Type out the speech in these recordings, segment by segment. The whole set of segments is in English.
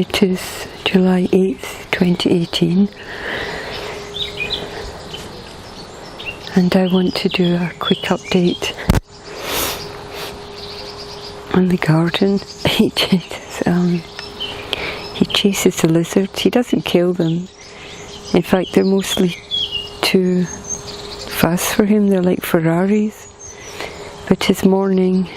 It is July 8th, 2018, and I want to do a quick update on the garden. He chases the lizards. He doesn't kill them. In fact, they're mostly too fast for him. They're like Ferraris. But his morning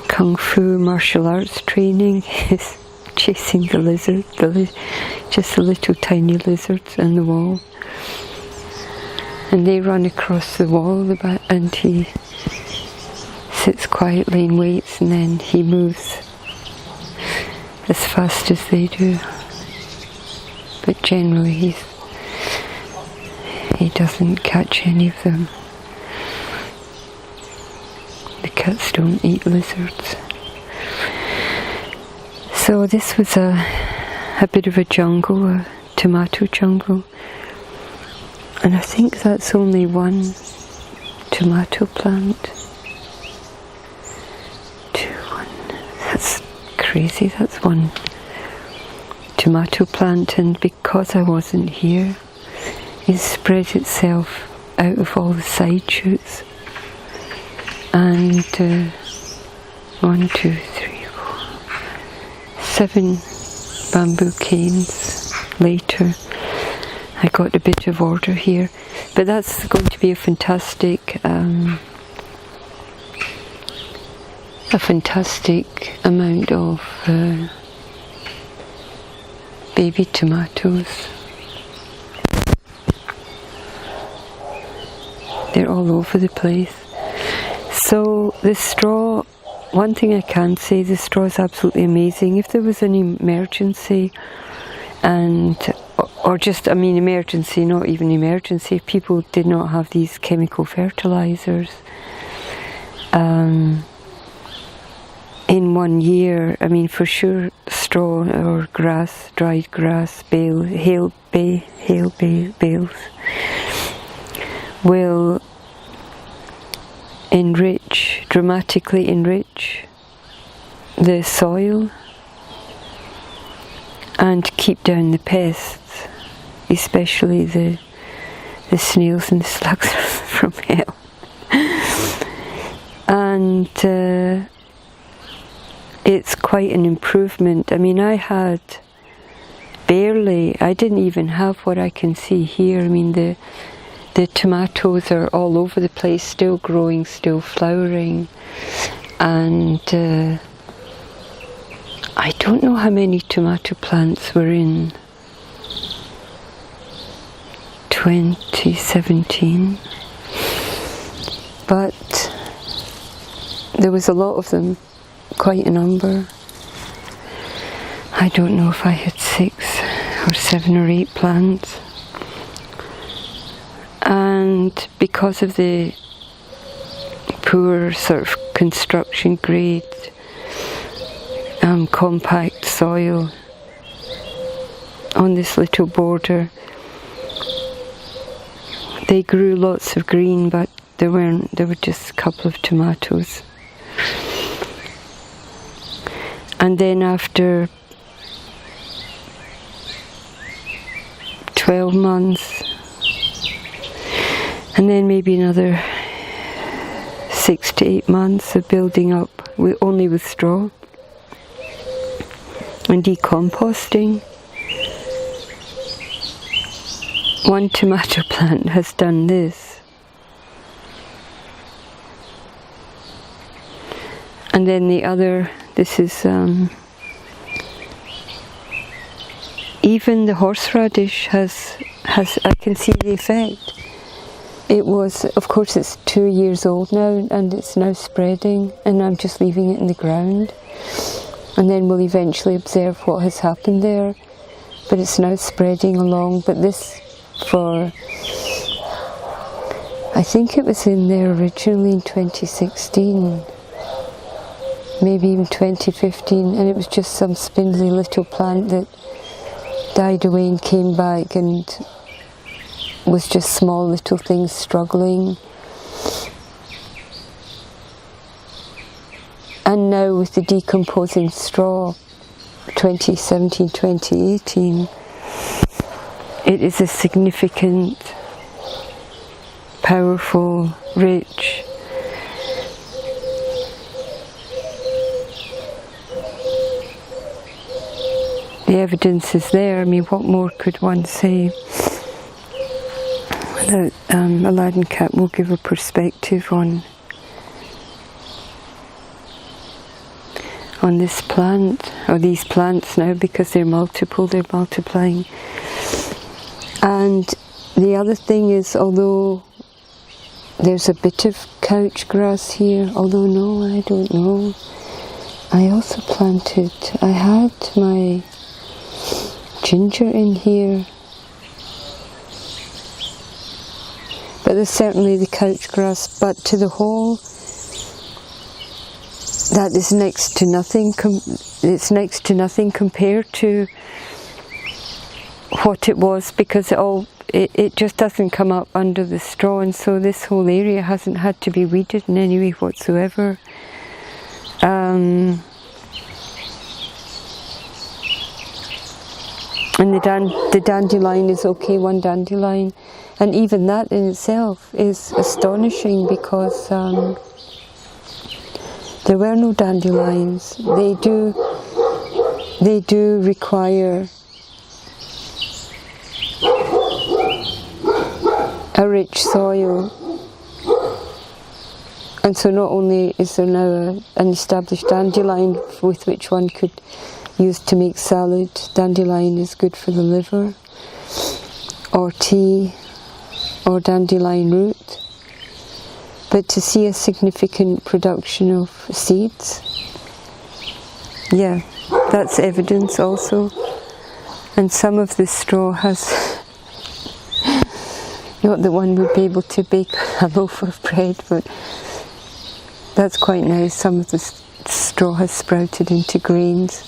Kung Fu martial arts training is chasing the lizard, just the little tiny lizards on the wall. And they run across the wall and he sits quietly and waits, and then he moves as fast as they do. But generally he doesn't catch any of them. The cats don't eat lizards. So this was a bit of a jungle, a tomato jungle. And I think that's only one tomato plant. That's crazy, that's one tomato plant, and because I wasn't here, it spread itself out of all the side shoots. And 1, 2, 3, 4, 7 bamboo canes later, I got a bit of order here. But that's going to be a fantastic amount of baby tomatoes. They're all over the place. So the straw, one thing I can say, the straw is absolutely amazing. If there was an emergency, or just, I mean emergency, not even emergency, if people did not have these chemical fertilizers, in 1 year, I mean for sure straw or grass, dried grass, bales will dramatically enrich the soil and keep down the pests, especially the snails and the slugs from hell. And it's quite an improvement. I mean, I didn't even have what I can see here. I mean, the tomatoes are all over the place, still growing, still flowering, and I don't know how many tomato plants were in 2017, but there was a lot of them, quite a number. I don't know if I had 6 or 7 or 8 plants. And because of the poor sort of construction grade, compact soil on this little border, they grew lots of green, but there were just a couple of tomatoes. And then after 12 months, and then maybe another 6 to 8 months of building up only with straw and decomposting, one tomato plant has done this. And then the other, this is even the horseradish has I can see the effect. It was, of course it's 2 years old now, and it's now spreading, and I'm just leaving it in the ground, and then we'll eventually observe what has happened there. But it's now spreading along. But this, I think it was in there originally in 2016, maybe even 2015, and it was just some spindly little plant that died away and came back, and was just small little things struggling. And now with the decomposing straw, 2017, 2018, it is a significant, powerful, rich, the evidence is there. I mean, what more could one say? That Aladdin Cat will give a perspective on this plant, or these plants now, because they're multiple, they're multiplying. And the other thing is, although there's a bit of couch grass here, although no, I don't know, I also planted, I had my ginger in here, but there's certainly the couch grass, but to the whole, that is next to nothing. It's next to nothing compared to what it was, because it just doesn't come up under the straw, and so this whole area hasn't had to be weeded in any way whatsoever. And the dandelion is okay, one dandelion, and even that in itself is astonishing, because there were no dandelions. They do require a rich soil, and so not only is there now an established dandelion with which one could use to make salad. Dandelion is good for the liver, or tea, or dandelion root. But to see a significant production of seeds, yeah, that's evidence also. And some of this straw has, not that one would be able to bake a loaf of bread, but that's quite nice. Some of the straw has sprouted into grains.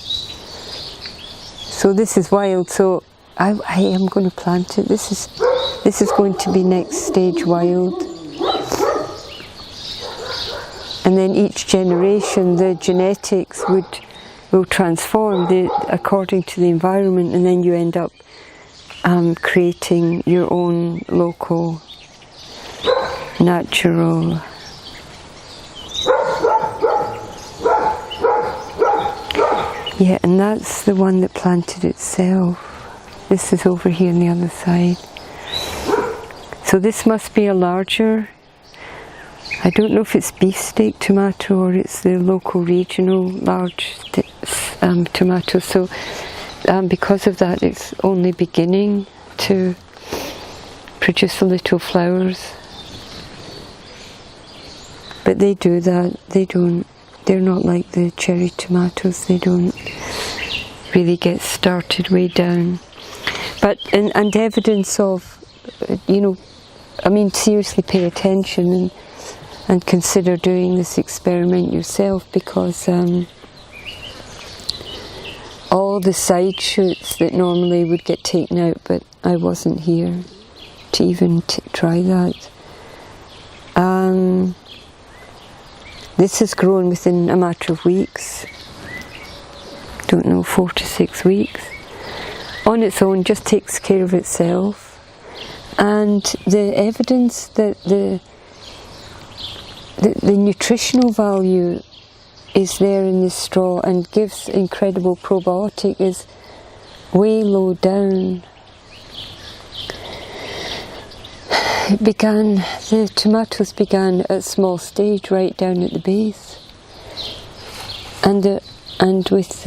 So this is wild, so I am going to plant it. This is going to be next stage wild. And then each generation, the genetics will transform according to the environment, and then you end up creating your own local, natural, yeah, and that's the one that planted itself. This is over here on the other side. So this must be a larger, I don't know if it's beefsteak tomato or it's the local regional large tomato. So because of that, it's only beginning to produce the little flowers. But they do that. They're not like the cherry tomatoes. They don't really get started way down. But and evidence of, I mean, seriously pay attention and consider doing this experiment yourself, because all the side shoots that normally would get taken out, but I wasn't here to even try that. This has grown within a matter of weeks, don't know, 4 to 6 weeks. On its own, just takes care of itself. And the evidence that the nutritional value is there in this straw and gives incredible probiotic is way low down. The tomatoes began at a small stage right down at the base, and with